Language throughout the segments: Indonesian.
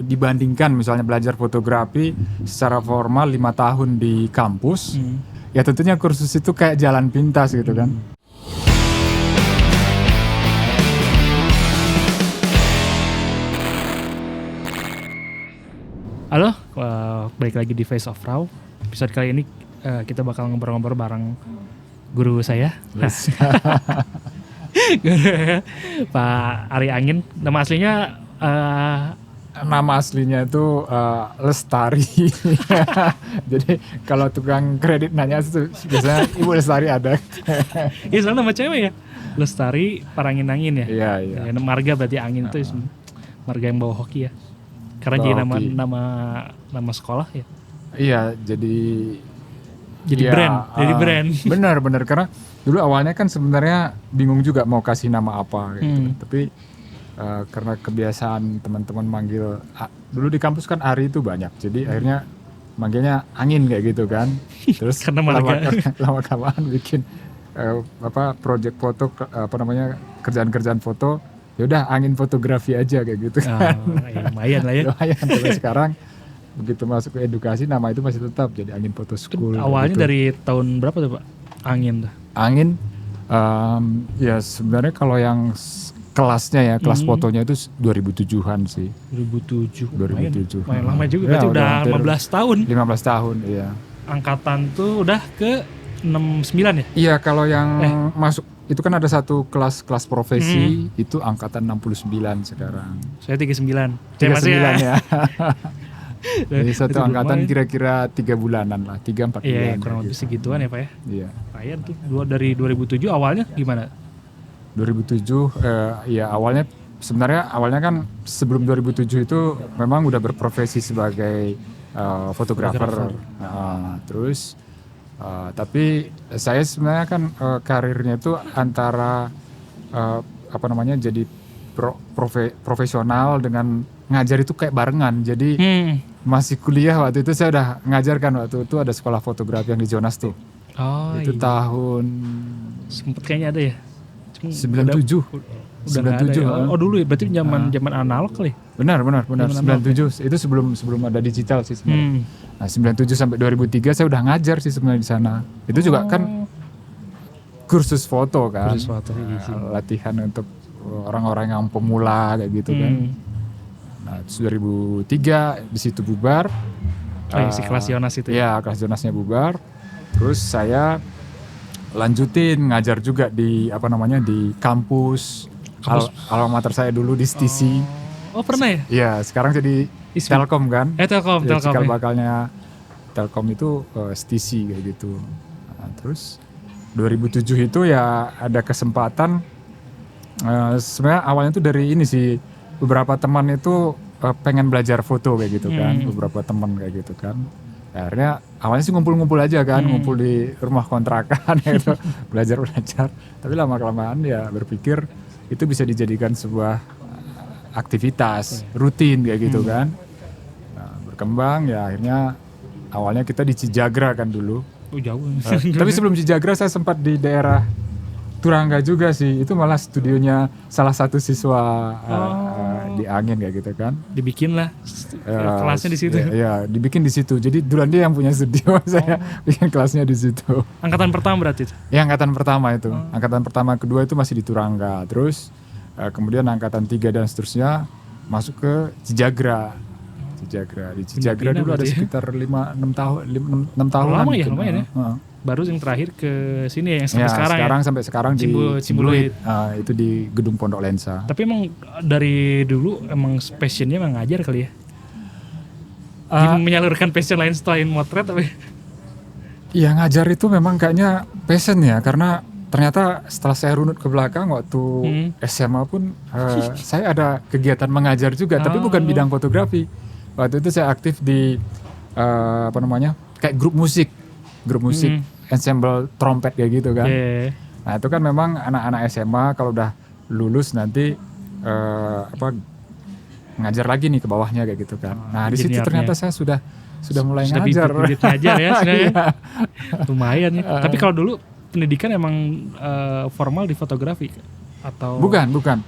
dibandingkan misalnya belajar fotografi secara formal 5 tahun di kampus, ya tentunya kursus itu kayak jalan pintas gitu kan. Halo, balik lagi di Face of Raw. Episode kali ini kita bakal ngobrol-ngobrol bareng guru saya, Pak Ari Angin. Nama aslinya Nama aslinya itu Lestari. Jadi kalau tukang kredit nanya itu biasanya Ibu Lestari ada. Iya, soalnya nama cewek ya, Lestari Parangin-angin ya. Iya, iya. Ya, marga berarti Angin itu marga yang bawa hoki ya. Karena Bawa jadi hoki. nama sekolah ya. Iya, jadi brand. Benar karena dulu awalnya kan sebenarnya bingung juga mau kasih nama apa gitu. Tapi karena kebiasaan teman-teman manggil dulu di kampus kan Ari itu banyak. Jadi akhirnya manggilnya Angin kayak gitu kan. Terus Karena marga. lama-kelamaan bikin project foto kerjaan-kerjaan foto. Ya udah Angin fotografi aja kayak gitu kan. Ya, lumayan lah ya. Lumayan sampai sekarang begitu masuk ke edukasi nama itu masih tetap jadi Angin Photo School. Awalnya gitu. dari tahun berapa tuh Pak? Angin tuh. Angin ya sebenarnya kalau yang kelasnya ya kelas fotonya itu 2007-an sih. 2007. 2007. Lumayan lama juga, Ya, berarti udah hampir 15 tahun. 15 tahun, iya. Angkatan tuh udah ke 69 ya? Iya, kalau yang masuk itu kan ada satu kelas profesi itu angkatan 69 sekarang. Saya 39. 39 ya. Jadi Itu satu angkatan lumayan. kira-kira 3 bulanan lah, 3-4 bulan. Iya, kurang lebih gitu. segituan ya Pak ya. Iya. Lumayan tuh. Dari 2007 awalnya gimana? 2007 ya awalnya kan sebelum 2007 itu memang udah berprofesi sebagai fotografer. Terus tapi saya sebenarnya kan karirnya itu antara jadi profesional dengan ngajar itu kayak barengan. Jadi masih kuliah waktu itu saya udah ngajarkan waktu itu ada sekolah fotografi yang di Jonas tuh. Oh Itu iya. tahun Sempet kayaknya ada ya. Cuma 97. Udah nggak ada 97. ya. Oh dulu ya, berarti zaman analog kali. Benar. Zaman 97 itu sebelum ada digital sih sebenarnya. Nah, 97 sampai 2003 saya udah ngajar sih sebenarnya di sana. Itu juga kan kursus foto kan. Kursus foto, iya sih. Latihan untuk orang-orang yang pemula kayak gitu kan. Nah, 2003 di situ bubar. Si kelas Jonas itu ya. Ya, kelas Jonasnya bubar. Terus saya lanjutin ngajar juga di di kampus. Alma mater saya dulu di STISI. Oh pernah ya? Iya, sekarang jadi ISWI. Telkom kan. Telkom. Cikal Ya. bakalnya Telkom itu STISI kayak gitu. Nah, terus 2007 itu ya ada kesempatan sebenarnya awalnya tuh dari ini sih, beberapa teman itu pengen belajar foto kayak gitu kan, beberapa teman kayak gitu kan. Akhirnya awalnya sih ngumpul-ngumpul aja kan, ngumpul di rumah kontrakan gitu, belajar. Tapi lama-kelamaan ya berpikir itu bisa dijadikan sebuah aktivitas rutin kayak gitu kan. Nah, berkembang ya akhirnya awalnya kita di Cijagra kan dulu. Oh jauh. Tapi sebelum Cijagra saya sempat di daerah Turangga juga sih. Itu malah studionya salah satu siswa di Angin kayak gitu kan. Dibikin lah kelasnya di situ. Iya, dibikin di situ. Jadi duluan dia yang punya studio, saya bikin kelasnya di situ. Angkatan pertama berarti itu? Ya angkatan pertama itu. Angkatan pertama kedua itu masih di Turangga. Terus kemudian angkatan 3 dan seterusnya masuk ke Cijagra. Di Cijagra Pindah dulu ada berarti ya? sekitar 5-6 tahun 6 tahunan. Lama ya, gitu. lumayan ya. Baru yang terakhir ke sini ya, yang sampai sekarang ya? Sampai sekarang di Cimbuluit. itu di gedung Pondok Lensa. Tapi emang dari dulu emang passionnya emang ngajar kali ya? Menyalurkan passion lain selain motret tapi? Ya ngajar itu memang kayaknya passion ya, karena ternyata setelah saya runut ke belakang waktu SMA pun saya ada kegiatan mengajar juga, tapi bukan bidang fotografi. Waktu itu saya aktif di kayak grup musik ensemble trompet kayak gitu kan. Yeah. Nah itu kan memang anak-anak SMA kalau udah lulus nanti ngajar lagi nih ke bawahnya kayak gitu kan. Nah di situ ternyata saya sudah mulai ngajar. Bibit ngajar ya sebenarnya. Lumayan ya. Tapi kalau dulu pendidikan emang formal di fotografi atau? Bukan.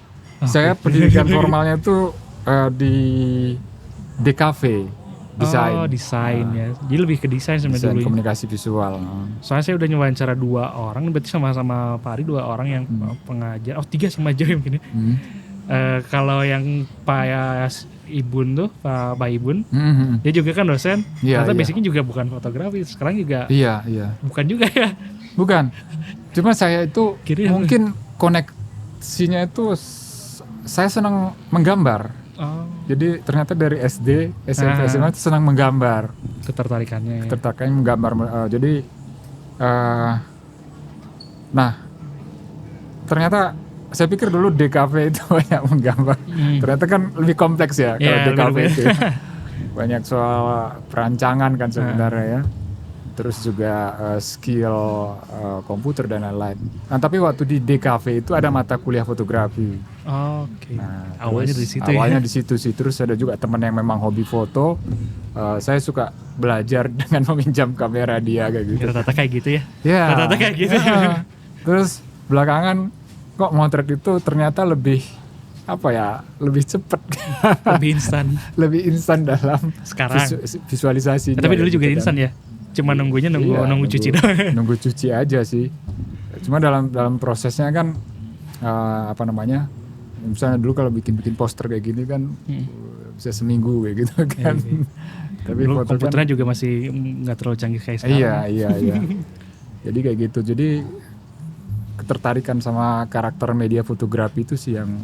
Saya pendidikan formalnya itu di DKV, desain. Oh, desain ya. Jadi lebih ke desain sebenarnya Desain dulu. komunikasi visual. Soalnya saya udah nyewawancara 2 orang, berarti sama-sama Pak Ari 2 orang yang pengajar. Oh 3 sama aja mungkin ya. Kalau yang Pak Ibun tuh, Pak Ibun, dia juga kan dosen. Iya, Ternyata iya. basicnya juga bukan fotografi. Sekarang juga Iya. bukan juga ya. Bukan. Cuma saya itu Kira-kira mungkin koneksinya itu saya senang menggambar. Oh, Jadi ternyata dari SD, SMP, Ah. SMA itu senang menggambar. ketertarikannya ya. Tertarik menggambar. Jadi nah ternyata saya pikir dulu DKV itu banyak menggambar. Ternyata kan lebih kompleks ya kalau Iya, DKV lebih- itu. Banyak soal perancangan kan sebenarnya ya. Terus juga skill komputer dan lain-lain. Nah tapi waktu di DKV itu ada mata kuliah fotografi. Oke. Nah, Awalnya terus dari situ awalnya ya. di situ sih. Terus ada juga teman yang memang hobi foto. Saya suka belajar dengan meminjam kamera dia kayak gitu. Rata-rata kayak gitu ya. Ya. Rata-rata kayak gitu. Ya. Terus belakangan kok motret itu ternyata lebih apa ya? Lebih cepet, Lebih instan lebih instan dalam sekarang. visualisasi. Tapi dulu juga instan ya. Cuma nunggu cuci doang. Nunggu cuci aja sih. Cuma dalam prosesnya kan apa namanya? Misalnya dulu kalau bikin poster kayak gini kan bisa seminggu kayak gitu kan. Tapi Dulu foto kan komputernya juga masih nggak terlalu canggih kayak sekarang. iya. Jadi kayak gitu. Jadi ketertarikan sama karakter media fotografi itu sih yang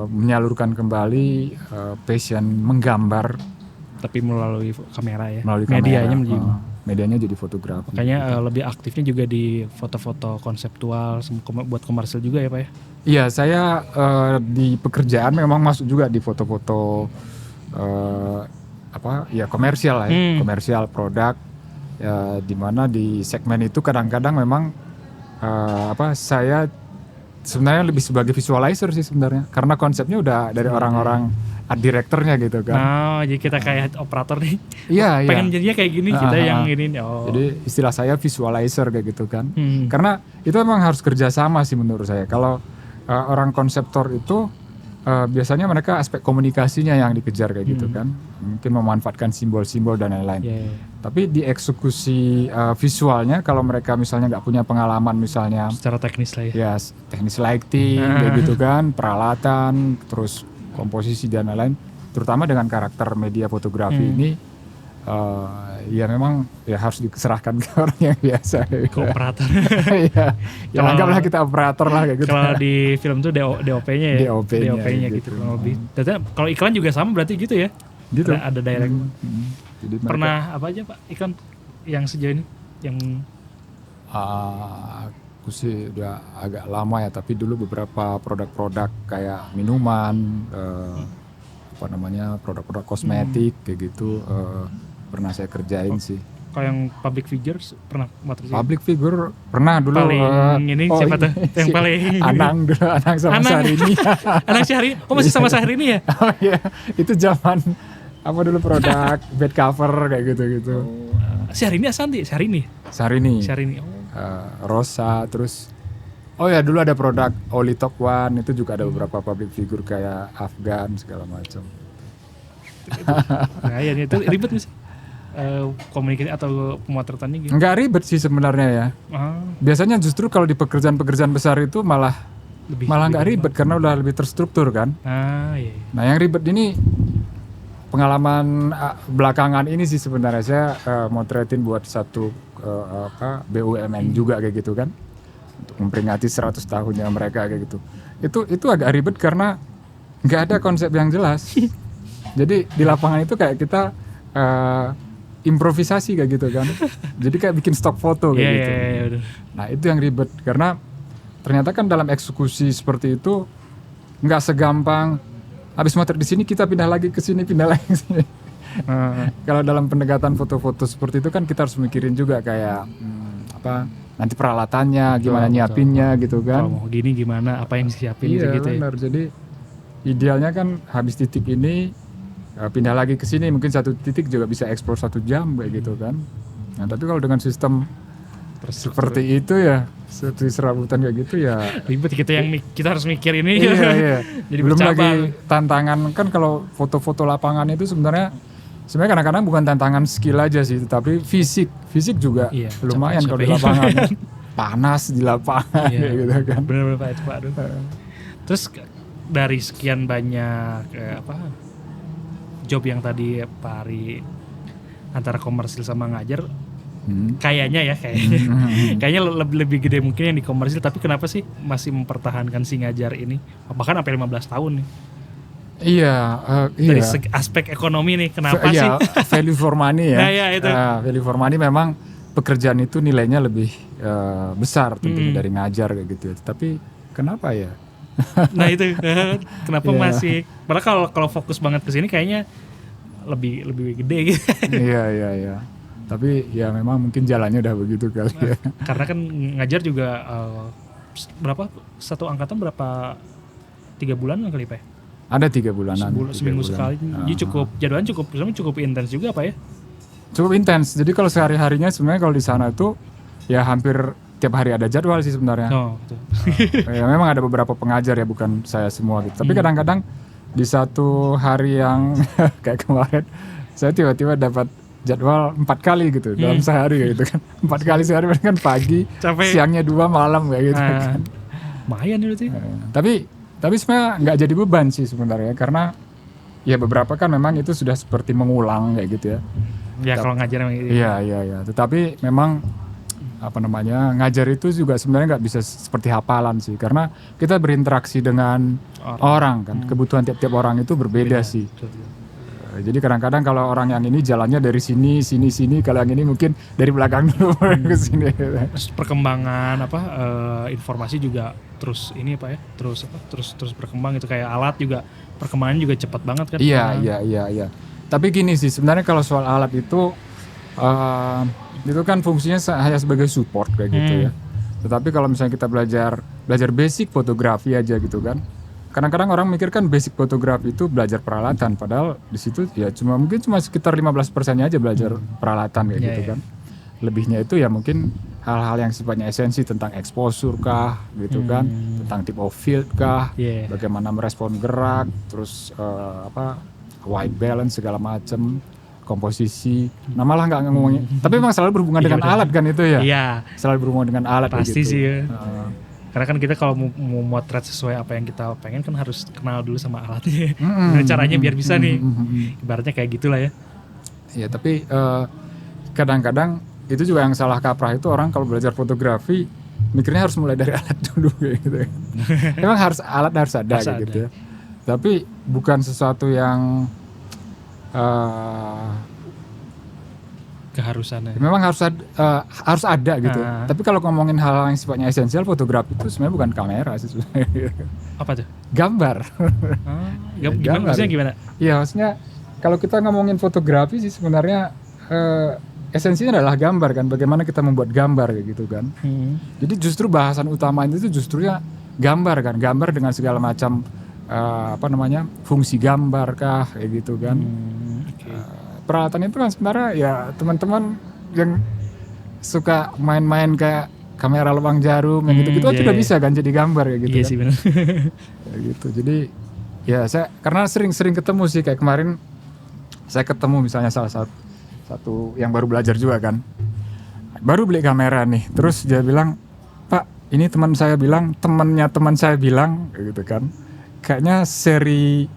menyalurkan kembali passion menggambar Tapi melalui kamera ya. melalui Medianya kamera. menjadi Medianya jadi fotografi. makanya lebih aktifnya juga di foto-foto konseptual buat komersil juga ya Pak ya. Iya, saya di pekerjaan memang masuk juga di foto-foto komersial lah ya, komersial produk. Ya, di mana di segmen itu kadang-kadang memang saya sebenarnya lebih sebagai visualizer sih sebenarnya, karena konsepnya udah dari orang-orang art directornya gitu kan. Nah, jadi kita kayak operator nih. Iya, Pengen jadinya kayak gini, kita yang ini. Oh. Jadi istilah saya visualizer kayak gitu kan. Hmm. Karena itu memang harus kerjasama sih menurut saya. Kalau orang konseptor itu biasanya mereka aspek komunikasinya yang dikejar kayak gitu kan. Mungkin memanfaatkan simbol-simbol dan lain-lain. Yeah. Tapi di eksekusi visualnya kalau mereka misalnya nggak punya pengalaman misalnya Secara teknis lah ya. ya teknis lighting kayak gitu kan, peralatan, terus komposisi dan lain-lain, terutama dengan karakter media fotografi ini ya memang ya harus diserahkan ke orang yang biasa. Ke operator. Iya. Ya anggaplah kita operator lah kayak gitu. Kalau di film tuh DOP-nya ya. DOP-nya gitu gitu. kurang lebih. Ternyata kalau iklan juga sama berarti gitu ya. Gitu. Ada direct. Jadi mereka- Pernah apa aja Pak iklan yang sejauh ini yang aku sih udah agak lama ya, tapi dulu beberapa produk-produk kayak minuman, produk-produk kosmetik kayak gitu pernah saya kerjain sih. kalau yang public figures pernah materi Public figure pernah dulu. paling ini siapa tuh yang si paling Anang dulu, Anang sama Anang. Syahrini. anak Syahrini, oh masih sama Syahrini ya? Oh iya, itu zaman apa dulu produk bed cover kayak gitu-gitu. Syahrini Asanti, Syahrini. Syahrini. Oh. Rosa, terus oh ya dulu ada produk Oli Top One, itu juga ada beberapa public figure kayak Afgan segala macam. Nah, ya, itu ribet nggak sih? Komunikasi atau pemotretannya gitu? Nggak ribet sih sebenarnya ya. Ah, Biasanya justru kalau di pekerjaan-pekerjaan besar itu malah lebih nggak ribet karena udah lebih terstruktur kan. iya. Nah yang ribet ini pengalaman belakangan ini sih sebenarnya saya motretin buat satu BUMN juga kayak gitu kan, untuk memperingati 100 tahunnya mereka kayak gitu. Itu agak ribet karena nggak ada konsep yang jelas. Jadi di lapangan itu kayak kita improvisasi kayak gitu kan. Jadi kayak bikin stok foto kayak gitu. Iya, bener. Nah itu yang ribet karena ternyata kan dalam eksekusi seperti itu nggak segampang habis motret di sini kita pindah lagi ke sini, pindah lagi ke sini. Kalau dalam pendekatan foto-foto seperti itu kan kita harus mikirin juga kayak nanti peralatannya gimana nyiapinnya gitu kan. Kalau mau gini gimana, apa yang disiapin Iya gitu ya. benar. Jadi idealnya kan habis titik ini pindah lagi ke sini, mungkin satu titik juga bisa explore 1 jam kayak gitu kan. Nah tapi kalau dengan sistem seperti itu ya, seperti serabutan kayak gitu ya. Ribet kita harus mikir ini. Iya. Jadi Belum bercabang. lagi tantangan kan kalau foto-foto lapangan itu sebenarnya kadang-kadang bukan tantangan skill aja sih, tapi fisik juga Iya, lumayan kalau di capek-capeknya. lapangan. Panas di lapangan Iya. gitu kan. Bener-bener Pak itu Pak. Aduh. Terus dari sekian banyak job yang tadi Pak Ari antara komersil sama ngajar, kayaknya kayaknya lebih gede mungkin yang di komersil, tapi kenapa sih masih mempertahankan si ngajar ini bahkan sampai 15 tahun nih? Iya, Dari iya. aspek ekonomi nih kenapa sih? Iya, value for money ya. Nah, ya, itu. Value for money memang pekerjaan itu nilainya lebih besar tentunya dari ngajar kayak gitu ya. Tapi kenapa ya? Nah itu kenapa Iya. masih? Padahal kalau fokus banget ke sini kayaknya lebih gede gitu. Iya. Tapi ya memang mungkin jalannya udah begitu kali ya. Karena kan ngajar juga berapa satu angkatan berapa 3 bulan kali Pak ya? Ada 3 bulanan. Seminggu 3 bulan. sekali. Jadi jadwalnya cukup intens juga Pak ya? Cukup intens. Jadi kalau sehari-harinya sebenarnya kalau di sana itu ya hampir tiap hari ada jadwal sih sebenarnya. Oh, betul. Ya memang ada beberapa pengajar ya, bukan saya semua gitu. Tapi kadang-kadang di satu hari yang kayak kemarin saya tiba-tiba dapat jadwal 4 kali gitu dalam sehari gitu kan. 4 kali sehari kan pagi, Capek. siangnya 2, malam kayak gitu kan. Lumayan itu sih. Tapi sebenarnya nggak jadi beban sih sebenarnya, karena ya beberapa kan memang itu sudah seperti mengulang kayak gitu ya. Ya kalau ngajar emang gitu. Iya. Tetapi memang ngajar itu juga sebenarnya nggak bisa seperti hafalan sih, karena kita berinteraksi dengan orang kan. Kebutuhan tiap-tiap orang itu berbeda sih. Betul. Jadi kadang-kadang kalau orang yang ini jalannya dari sini, kalau yang ini mungkin dari belakang dulu ke sini. Terus perkembangan informasi juga terus ini Pak ya, terus berkembang itu, kayak alat juga perkembangannya juga cepat banget kan. Iya. Tapi gini sih sebenarnya kalau soal alat itu kan fungsinya hanya sebagai support kayak gitu ya. Tetapi kalau misalnya kita belajar basic fotografi aja gitu kan. Kadang-kadang orang mikir kan basic fotografi itu belajar peralatan, padahal di situ ya mungkin cuma sekitar 15%-nya aja belajar peralatan kayak gitu kan. Lebihnya itu ya mungkin hal-hal yang sifatnya esensi tentang exposure kah gitu kan, tentang type of field kah, bagaimana merespon gerak, terus white balance segala macam, komposisi. Nah malah nggak ngomongin, tapi memang selalu berhubungan dengan alat kan itu ya. Iya. Selalu berhubungan dengan alat Pasti gitu. sih ya. Karena kan kita kalau mau motret sesuai apa yang kita pengen kan harus kenal dulu sama alatnya. Gimana caranya biar bisa nih. Ibaratnya kayak gitulah ya. Ya tapi kadang-kadang itu juga yang salah kaprah itu, orang kalau belajar fotografi mikirnya harus mulai dari alat dulu kayak gitu. Memang alat harus ada kayak gitu ya. Tapi bukan sesuatu yang keharusannya. Memang harus ada gitu. Tapi kalau ngomongin hal yang sifatnya esensial, fotografi itu sebenarnya bukan kamera sih sebenarnya. Apa tuh? Gambar. Maksudnya gimana? Iya, maksudnya kalau kita ngomongin fotografi sih sebenarnya esensinya adalah gambar kan. Bagaimana kita membuat gambar kayak gitu kan. Jadi justru bahasan utama itu justrunya gambar kan. Gambar dengan segala macam fungsi gambar kah kayak gitu kan. Peralatan itu kan sebenarnya ya teman-teman yang suka main-main kayak kamera lubang jarum yang gitu-gitu juga bisa kan jadi gambar kayak gitu. Iya kan. sih benar. Kayak gitu. Jadi ya saya karena sering ketemu sih, kayak kemarin saya ketemu misalnya salah satu yang baru belajar juga kan. Baru beli kamera nih. Terus dia bilang, "Pak, ini teman saya bilang, teman saya bilang," kayak gitu kan. Kayaknya seri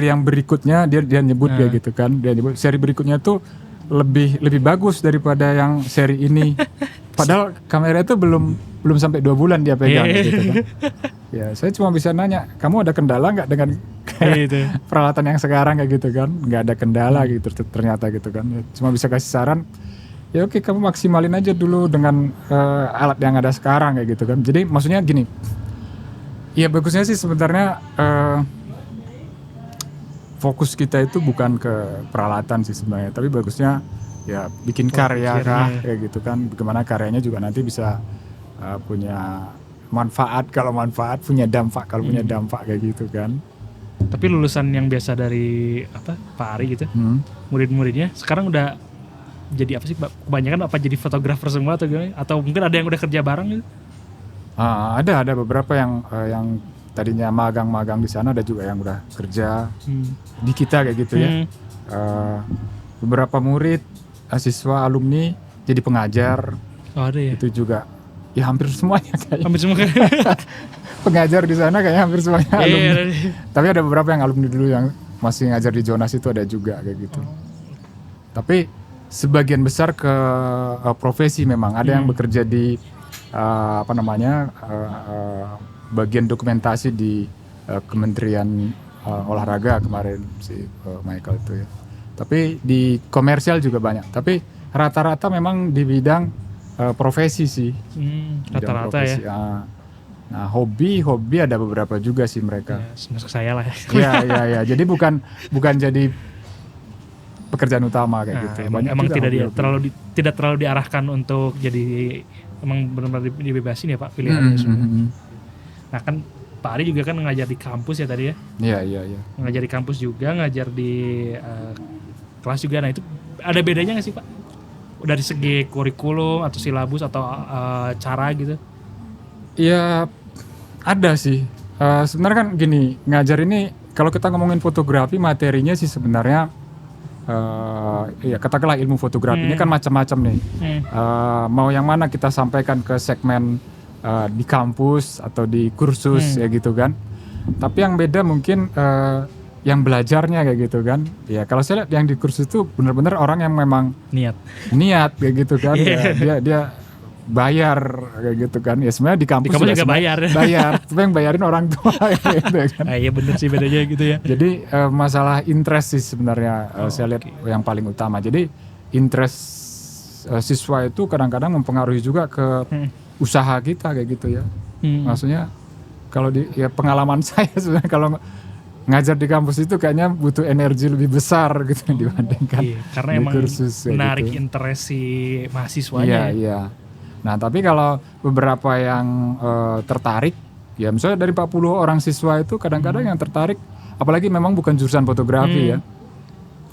yang berikutnya dia nyebut kayak gitu kan. Dia nyebut seri berikutnya tuh lebih bagus daripada yang seri ini. Padahal kamera itu belum sampai 2 bulan dia pegang gitu kan. Ya, saya cuma bisa nanya, "Kamu ada kendala nggak dengan peralatan yang sekarang kayak gitu kan?" Nggak ada kendala gitu ternyata gitu kan. Ya, cuma bisa kasih saran, "Ya oke, kamu maksimalin aja dulu dengan alat yang ada sekarang kayak gitu kan." Jadi maksudnya gini, ya bagusnya sih sebenarnya fokus kita itu bukan ke peralatan sih sebenarnya, tapi bagusnya ya bikin karya kah kayak gitu kan. Bagaimana karyanya juga nanti bisa punya manfaat, kalau manfaat punya dampak, kalau punya dampak kayak gitu kan. Tapi lulusan yang biasa dari Pak Ari gitu, murid-muridnya sekarang udah jadi apa sih Pak? Kebanyakan apa jadi fotografer semua atau gimana? Atau mungkin ada yang udah kerja bareng gitu? Ada beberapa yang tadinya magang-magang di sana, ada juga yang udah kerja di kita kayak gitu ya. Beberapa murid, siswa, alumni jadi pengajar. Oh ada ya? Itu juga ya hampir semuanya kayaknya. Hampir semua kan? Pengajar di sana kayaknya hampir semuanya Iya, alumni. iya. Tapi ada beberapa yang alumni dulu yang masih ngajar di Jonas itu ada juga kayak gitu. Tapi sebagian besar ke profesi memang ada yang bekerja di bagian dokumentasi di Kementerian Olahraga kemarin si Michael itu ya. Tapi di komersial juga banyak. Tapi rata-rata memang di bidang profesi sih. Bidang Rata-rata profesi. ya. Nah hobi ada beberapa juga sih mereka. Ya, termasuk saya lah ya. Iya. Jadi bukan jadi pekerjaan utama kayak gitu. Emang juga tidak tidak terlalu diarahkan untuk jadi, emang benar-benar dibebasin ya Pak pilihannya semua. Nah kan Pak Ari juga kan ngajar di kampus ya tadi ya. Iya. Ngajar di kampus juga, ngajar di kelas juga. Nah itu ada bedanya nggak sih Pak? Dari segi kurikulum atau silabus atau cara gitu? Ya ada sih. Sebenarnya kan gini, ngajar ini kalau kita ngomongin fotografi materinya sih sebenarnya ya katakanlah ilmu fotografi ini kan macam-macam nih. Mau yang mana kita sampaikan ke segmen di kampus atau di kursus ya gitu kan. Tapi yang beda mungkin yang belajarnya kayak gitu kan. Ya kalau saya lihat yang di kursus itu benar-benar orang yang memang niat kayak gitu kan. Dia bayar kayak gitu kan. Ya sebenarnya di kampus juga bayar. Tapi yang bayarin orang tua gitu kan. Iya bener sih bedanya gitu ya. Jadi masalah interest sih sebenarnya saya lihat yang paling utama. Jadi interest siswa itu kadang-kadang mempengaruhi juga ke usaha kita kayak gitu ya. Maksudnya kalau ya pengalaman saya sebenarnya kalau ngajar di kampus itu kayaknya butuh energi lebih besar gitu dibandingkan karena di emang kursus menarik gitu. interest si mahasiswanya. Iya. Nah tapi kalau beberapa yang tertarik, ya misalnya dari 40 orang siswa itu kadang-kadang yang tertarik, apalagi memang bukan jurusan fotografi ya.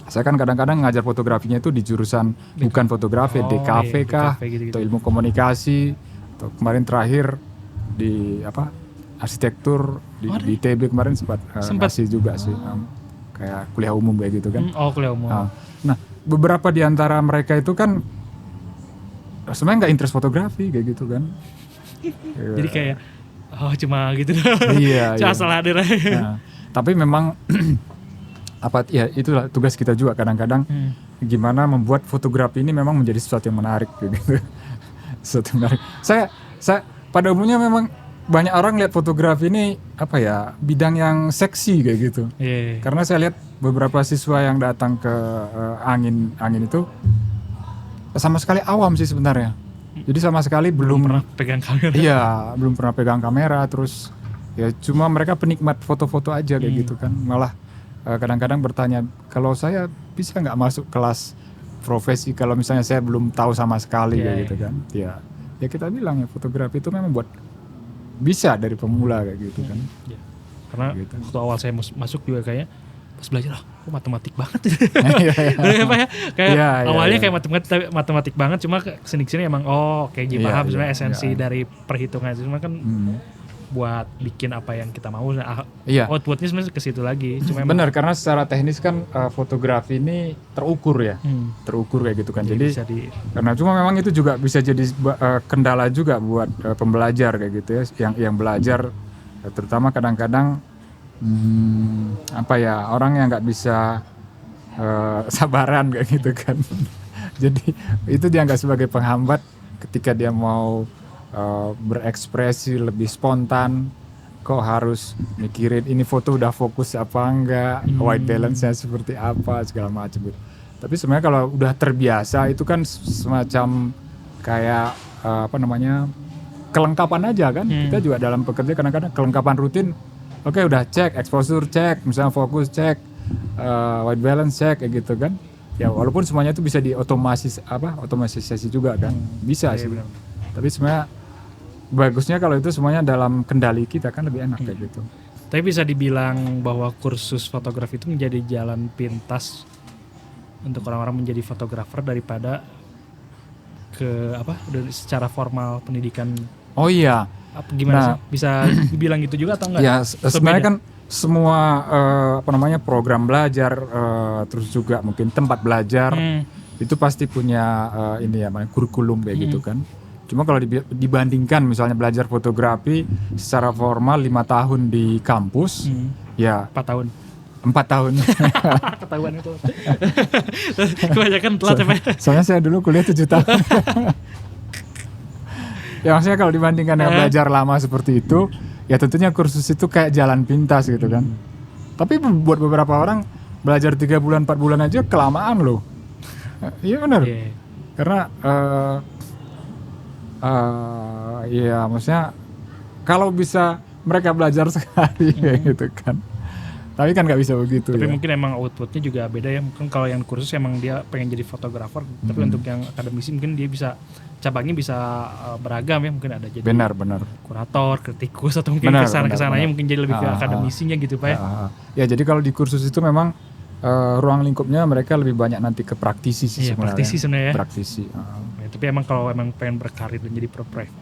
Saya kan kadang-kadang ngajar fotografinya itu di jurusan bukan fotografi, DKV kah, gitu. atau ilmu komunikasi, atau kemarin terakhir di arsitektur di ITB kemarin sempat ngasih juga sih, kayak kuliah umum kayak gitu kan. Kuliah umum. Nah beberapa di antara mereka itu kan sebenarnya nggak interest fotografi kayak gitu kan. Jadi kayak cuma gitu. Iya. Asal hadir aja. Nah, tapi memang itulah tugas kita juga kadang-kadang gimana membuat fotografi ini memang menjadi sesuatu yang menarik gitu. Sesuatu yang menarik. Saya pada umumnya memang banyak orang lihat fotografi ini bidang yang seksi kayak gitu. Karena saya lihat beberapa siswa yang datang ke angin itu sama sekali awam sih sebenarnya. Jadi sama sekali belum pernah pegang kamera. Iya, belum pernah pegang kamera, terus ya cuma mereka penikmat foto-foto aja kayak gitu kan. Malah kadang-kadang bertanya, kalau saya bisa nggak masuk kelas profesi kalau misalnya saya belum tahu sama sekali kayak gitu kan. Ya kita bilang ya fotografi itu memang buat bisa dari pemula kayak gitu kan. Karena waktu awal saya masuk juga kayaknya pas belajar kok matematik banget. Kayak awalnya kayak matematik banget, cuma kesini emang kayak paham sebenarnya esensi dari perhitungan itu, cuma kan buat bikin apa yang kita mau. Outputnya sebenarnya ke situ lagi. Cuma benar, karena secara teknis kan fotografi ini terukur ya. Terukur kayak gitu kan. Jadi karena cuma memang itu juga bisa jadi kendala juga buat pembelajar kayak gitu ya. Yang belajar terutama kadang-kadang orang yang nggak bisa sabaran kayak gitu kan. Jadi itu dianggap sebagai penghambat ketika dia mau berekspresi lebih spontan. Kok harus mikirin ini foto udah fokus apa enggak, white balance-nya seperti apa, segala macam gitu. Tapi sebenarnya kalau udah terbiasa itu kan semacam kayak kelengkapan aja kan. Kita juga dalam pekerja kadang-kadang kelengkapan rutin. Oke, udah cek exposure, cek misalnya fokus, cek white balance, cek kayak gitu kan. Ya walaupun semuanya itu bisa otomatisasi juga kan. Bisa sih. Benar. Tapi sebenarnya bagusnya kalau itu semuanya dalam kendali kita kan lebih enak kayak gitu. Tapi bisa dibilang bahwa kursus fotografi itu menjadi jalan pintas untuk orang-orang menjadi fotografer daripada secara formal pendidikan. Oh iya. Gimana Nah, sih? Bisa dibilang gitu juga atau enggak? Ya Atau sebenarnya beda? kan semua program belajar terus juga mungkin tempat belajar itu pasti punya ini ya kurikulum kayak gitu kan. Cuma kalau dibandingkan misalnya belajar fotografi secara formal 5 tahun di kampus, ya 4 tahun. 4 tahun. Ketahuan itu. Kebanyakan telat ya Pak. Soalnya saya dulu kuliah 7 tahun. Ya maksudnya kalau dibandingkan dengan belajar lama seperti itu, ya tentunya kursus itu kayak jalan pintas gitu kan. Tapi buat beberapa orang belajar 3 bulan 4 bulan aja kelamaan loh. Iya benar. Yeah. Karena ya maksudnya kalau bisa mereka belajar sekali kayak gitu kan. Tapi kan nggak bisa begitu. Tapi ya. mungkin emang outputnya juga beda ya. Mungkin kalau yang kursus emang dia pengen jadi fotografer, tapi untuk yang akademisi mungkin dia bisa cabangnya bisa beragam ya. Mungkin ada jadi Benar. kurator, kritikus atau mungkin kesananya mungkin jadi lebih ke akademisinya gitu Pak ya. Ya jadi kalau di kursus itu memang ruang lingkupnya mereka lebih banyak nanti ke praktisi sih Iya, sebenarnya. praktisi sebenarnya. Praktisi. Ya, tapi emang kalau emang pengen berkarir dan jadi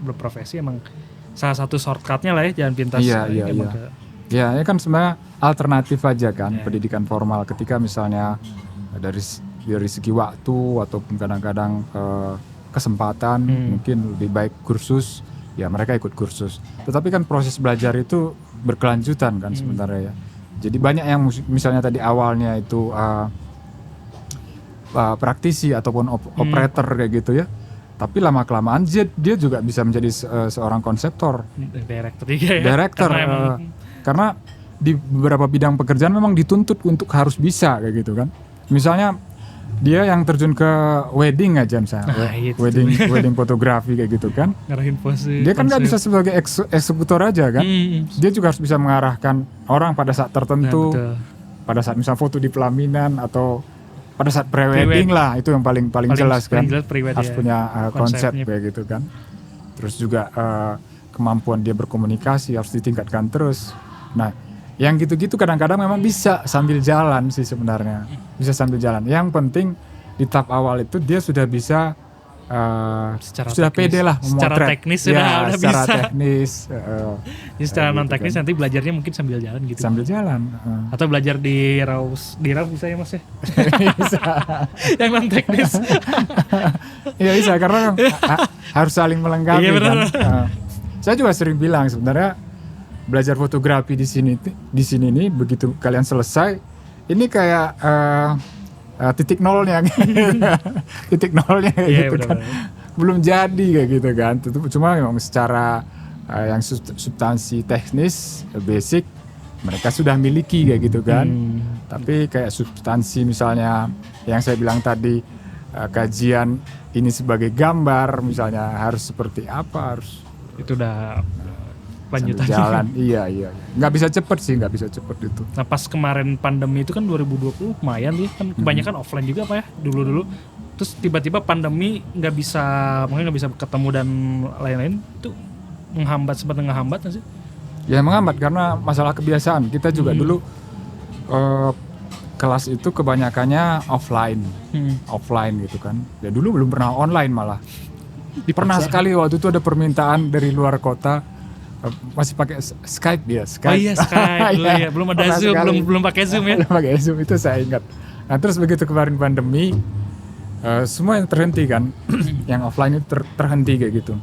berprofesi emang salah satu shortcutnya lah ya jalan pintas. Iya. Ya, ini kan sebenarnya alternatif aja kan pendidikan formal ketika misalnya dari segi waktu ataupun kadang-kadang kesempatan mungkin lebih baik kursus, ya mereka ikut kursus. Tetapi kan proses belajar itu berkelanjutan kan sebenarnya ya. Jadi banyak yang misalnya tadi awalnya itu praktisi ataupun operator kayak gitu ya. Tapi lama-kelamaan dia juga bisa menjadi seorang konseptor. Director juga ya. Director. Karena di beberapa bidang pekerjaan memang dituntut untuk harus bisa kayak gitu kan. Misalnya dia yang terjun ke wedding aja misalnya, wedding fotografi kayak gitu kan. Ngarahin pose. Dia kan nggak bisa sebagai eksekutor aja kan. Dia juga harus bisa mengarahkan orang pada saat tertentu, pada saat misalnya foto di pelaminan atau pada saat pre-wedding lah, itu yang paling jelas kan. Harus punya konsep kayak gitu kan. Terus juga kemampuan dia berkomunikasi harus ditingkatkan terus. Nah, yang gitu-gitu kadang-kadang memang bisa sambil jalan sih sebenarnya. Bisa sambil jalan. Yang penting di tahap awal itu dia sudah bisa sudah pede lah memotret. Secara teknis udah bisa. Teknis. Jadi secara non teknis kan. Nanti belajarnya mungkin sambil jalan gitu. Sambil jalan. Atau belajar di RAW bisa ya Mas ya? Bisa. Yang non teknis. Iya bisa karena harus saling melengkapi kan. Saya juga sering bilang sebenarnya belajar fotografi di sini nih begitu kalian selesai ini kayak titik nolnya gitu kan. Belum jadi kayak gitu kan. Cuma memang secara yang substansi teknis basic mereka sudah miliki kayak gitu kan. Tapi kayak substansi misalnya yang saya bilang tadi kajian ini sebagai gambar misalnya harus seperti apa, harus itu udah lanjutan jalan. Iya nggak bisa cepet itu. Nah pas kemarin pandemi itu kan 2020 lumayan nih kan kebanyakan offline juga Pak ya dulu terus tiba-tiba pandemi nggak bisa ketemu dan lain-lain itu sempat menghambat nggak sih? Ya menghambat karena masalah kebiasaan kita juga dulu kelas itu kebanyakannya offline gitu kan. Ya dulu belum pernah online malah. Pernah sekali waktu itu ada permintaan dari luar kota masih pakai Skype dia. Oh iya Skype dulu ya. Belum ada Zoom, belum pakai Zoom ya. Belum pakai Zoom itu saya ingat. Nah terus begitu kemarin pandemi semua yang terhenti kan. Yang offline itu terhenti kayak gitu.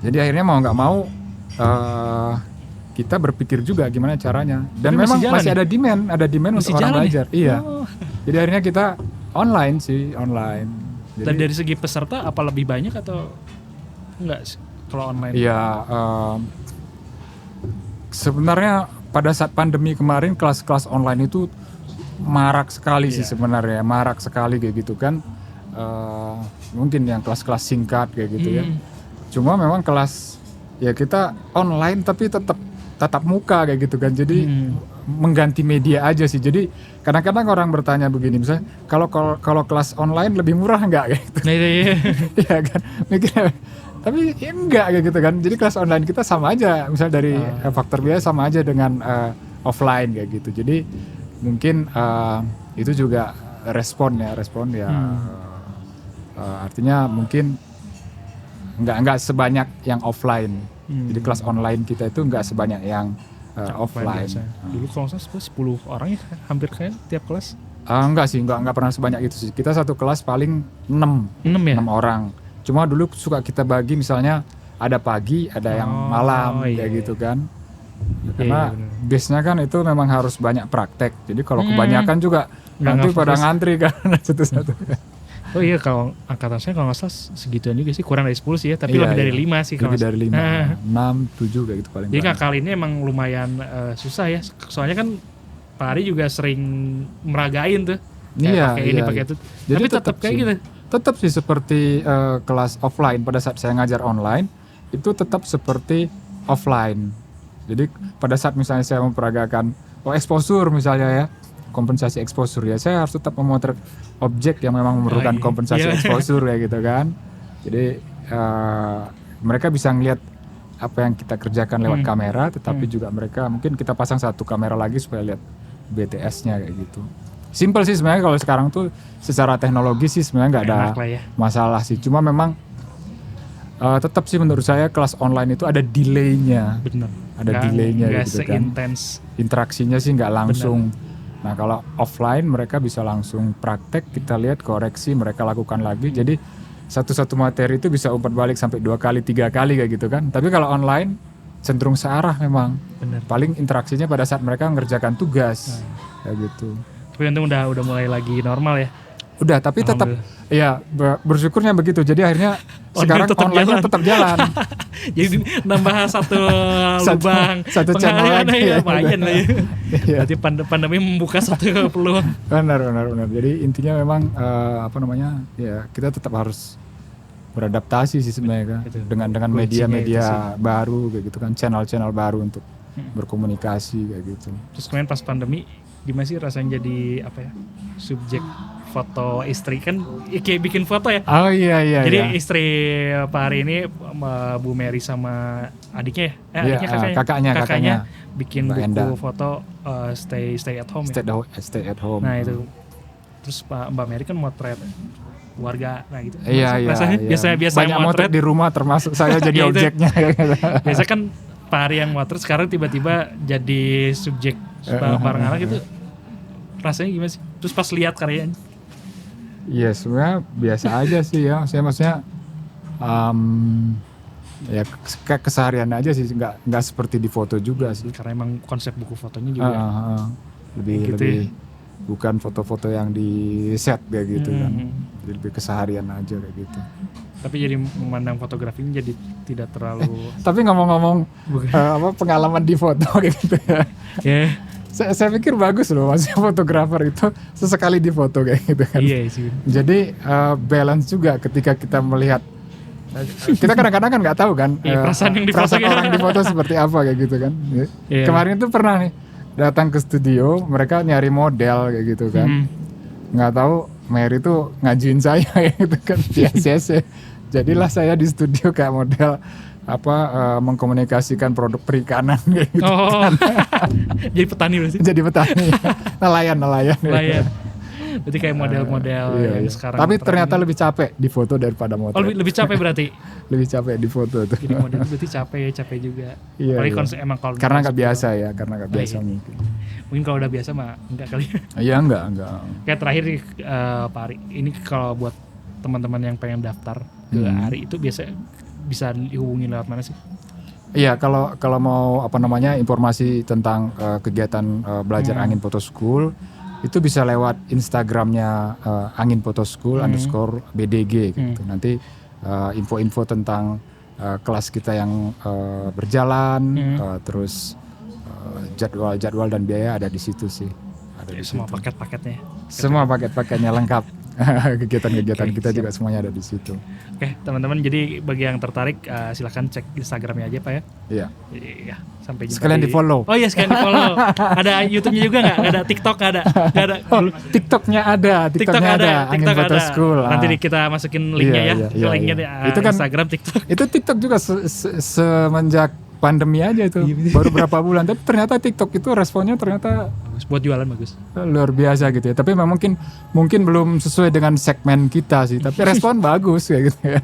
Jadi akhirnya mau nggak mau kita berpikir juga gimana caranya. Dan tapi memang masih ya? ada demand untuk orang belajar. Ya? Iya. Jadi akhirnya kita online. Dan dari segi peserta apa lebih banyak atau enggak sih kalau online? Iya, sebenarnya pada saat pandemi kemarin kelas-kelas online itu marak sekali sih sebenarnya, marak sekali kayak gitu kan. Mungkin yang kelas-kelas singkat kayak gitu ya. Cuma memang kelas ya kita online tapi tetap tatap muka kayak gitu kan. Jadi mengganti media aja sih. Jadi kadang-kadang orang bertanya begini misalnya, kalau kelas online lebih murah nggak kayak gitu? Iya kan, mikirnya. Tapi ya enggak kayak gitu kan. Jadi kelas online kita sama aja, misalnya dari faktor biaya sama aja dengan offline kayak gitu. Jadi mungkin itu juga respon ya artinya mungkin nggak sebanyak yang offline. Jadi kelas online kita itu nggak sebanyak yang offline. Dulu kalau nggak salah 10 orang ya hampir kayak tiap kelas. Enggak sih, enggak pernah sebanyak itu sih. Kita satu kelas paling 6 orang. Cuma dulu suka kita bagi misalnya ada pagi, ada yang malam kayak gitu kan. Karena biasanya kan itu memang harus banyak praktek. Jadi kalau kebanyakan juga nanti pada ngantri kan satu-satu. Oh iya, kalau angkatan saya kalau nggak salah segituan juga sih, kurang dari 10 sih ya, tapi lebih dari 5 sih. Lebih dari 5, 6, 7 kayak gitu paling. Jadi ngakal ini emang lumayan susah ya, soalnya kan Pak Ari juga sering meragain tuh. Pakai ini, pakai itu. Jadi tapi tetap kayak gitu. Tetap sih seperti kelas offline pada saat saya ngajar online, itu tetap seperti offline. Jadi pada saat misalnya saya memperagakan exposure misalnya ya, kompensasi exposure ya, saya harus tetap memotret objek yang memang memerlukan kompensasi exposure ya gitu kan. Jadi mereka bisa ngelihat apa yang kita kerjakan lewat kamera, tetapi juga mereka mungkin kita pasang satu kamera lagi supaya lihat BTS-nya kayak gitu. Simple sih sebenarnya kalau sekarang tuh secara teknologi sih sebenarnya nggak ada masalah sih. Cuma memang tetap sih menurut saya kelas online itu ada delay-nya. Bener. Ada delay-nya gitu kan. Intens. Interaksinya sih nggak langsung. Nah kalau offline mereka bisa langsung praktek, kita lihat koreksi, mereka lakukan lagi. Jadi satu-satu materi itu bisa umpat balik sampai 2 kali, 3 kali kayak gitu kan. Tapi kalau online cenderung searah memang. Bener. Paling interaksinya pada saat mereka mengerjakan tugas kayak gitu. Tapi untung udah mulai lagi normal ya. Udah, tapi tetap ya bersyukurnya begitu. Jadi akhirnya sekarang online-nya tetap jalan. Jadi nambah satu lubang, satu channel lagi ya. Lumayan lah ya. Berarti pandemi membuka satu peluang. Benar. Jadi intinya memang ya kita tetap harus beradaptasi sih sebenarnya kan. Dengan media-media baru kayak gitu kan, channel-channel baru untuk berkomunikasi kayak gitu. Terus kemarin pas pandemi gimana sih rasanya jadi subjek foto istri kan kayak bikin foto ya. Oh iya. Jadi istri Pak Ari ini Bu Mary sama adiknya kakaknya bikin Mbak buku Enda. Foto stay at home. Stay at home. Nah itu terus Mbak Mary kan motret warga, nah gitu. Iya. Biasa banyak motret di rumah termasuk saya jadi objeknya. Biasa kan Pak Ari yang motret, sekarang tiba-tiba jadi subjek bareng anak itu rasanya gimana sih? Terus pas lihat karyanya? Iya sebenarnya biasa aja sih ya. Saya maksudnya ya kayak keseharian aja sih, nggak seperti di foto juga sih. Karena emang konsep buku fotonya juga lebih bukan foto-foto yang di set kayak gitu kan. Jadi lebih keseharian aja kayak gitu. Tapi jadi memandang fotografi ini jadi tidak terlalu. Tapi ngomong-ngomong pengalaman di foto kayak gitu ya. Saya pikir bagus loh, maksudnya fotografer itu sesekali di foto kayak gitu kan. Iya sih. Jadi balance juga ketika kita melihat. Kita kadang-kadang kan nggak tahu kan perasaan orang di foto seperti apa kayak gitu kan. Kemarin itu pernah nih datang ke studio, mereka nyari model kayak gitu kan. Nggak tahu Mary tuh ngajuin saya kayak gitu kan di ACC. Jadilah saya di studio kayak model mengkomunikasikan produk perikanan kayak gitu kan. Jadi petani berarti? Jadi petani. nelayan. Berarti kayak model-model yang sekarang. Tapi ternyata lebih capek di foto daripada motret. Oh, lebih capek berarti? Lebih capek di foto tuh. Jadi model berarti capek juga. Iya. Emang kalau karena nggak biasa ya, mungkin. Mungkin kalau udah biasa mah enggak kali. Iya enggak. Kayak terakhir Pak Ari, ini kalau buat teman-teman yang pengen daftar ke Ari itu bisa dihubungi lewat mana sih? Iya, kalau mau informasi tentang kegiatan belajar Angin Photo School itu bisa lewat Instagramnya Angin Photo School _BDG gitu. Nanti info-info tentang kelas kita yang berjalan, terus jadwal dan biaya ada di situ sih. Semua paket-paketnya. Semua paket-paketnya lengkap. Kegiatan-kegiatan kita juga semuanya ada di situ. Oke, teman-teman, jadi bagi yang tertarik silahkan cek Instagramnya aja Pak ya. Iya. Iya, sampai jumpa. Sekalian di follow. Oh iya, sekalian di follow. Ada YouTube-nya juga nggak? Ada TikTok nggak ada? Nggak ada. TikTok-nya ada. Angin Photo School. Nanti kita masukin linknya ya. Iya. Linknya di itu kan Instagram, TikTok. Itu TikTok juga semenjak pandemi aja itu, baru berapa bulan. Tapi ternyata TikTok itu responnya ternyata Bagus, buat jualan bagus. luar biasa gitu ya. Tapi memang mungkin belum sesuai dengan segmen kita sih. Tapi respon bagus kayak gitu ya.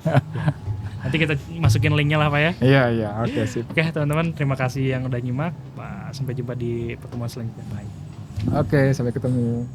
Nanti kita masukin linknya lah Pak ya. Iya, oke sip. Oke teman-teman, terima kasih yang udah nyimak. Pak, sampai jumpa di pertemuan selanjutnya. Bye. Oke, sampai ketemu.